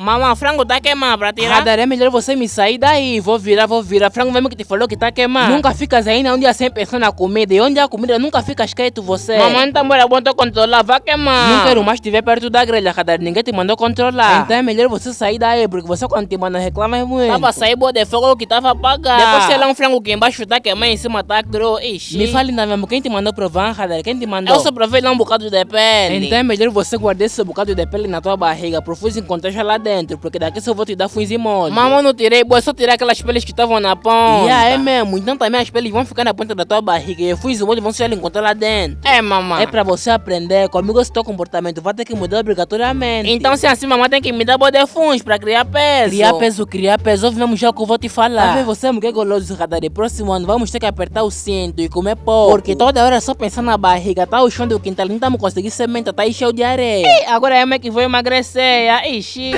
Mamãe, frango tá queimado pra tirar. Radar, é melhor você me sair daí. Vou virar. Frango mesmo que te falou que tá queimado. Nunca ficas aí um dia sem pensar na comida. E onde há comida nunca fica quieto você. Mamãe, tá bom, tô controlar, vai queimar. Não quero mais estiver perto da grelha, Radar. Ninguém te mandou controlar. Então é melhor você sair daí, porque você quando te manda reclama é muito. Tava sair boa de fogo que tava apagado. Depois sei lá um frango que embaixo tá queimado, em cima tá cru. Ixi. Me fale não mesmo, quem te mandou provar, Radar? Quem te mandou? Eu só provei lá um bocado de pele. Então é melhor você guardar esse bocado de pele na tua barriga pro fuso encontrar já lá dentro, porque daqui só vou te dar fuso e molde. Mamãe, não tirei, boa, só tirar aquelas peles que estavam na ponta. É mesmo, então também as peles vão ficar na ponta da tua barriga e o fuso e molde vão se encontrar lá dentro. É, mamãe. É pra você aprender, comigo esse teu comportamento vai ter que mudar obrigatoriamente. Então se assim, mamãe tem que me dar boa de funs pra criar peso. Criar peso, ouve mesmo já o que eu vou te falar. Tá vendo você, mulher goloso, Radar? Próximo ano vamos ter que apertar o cinto e comer pouco. Porque toda hora só pensar na barriga, tá o chão do quintal, não estamos conseguindo semente, tá aí cheio de areia. Agora é que vou emagrecer, ixi.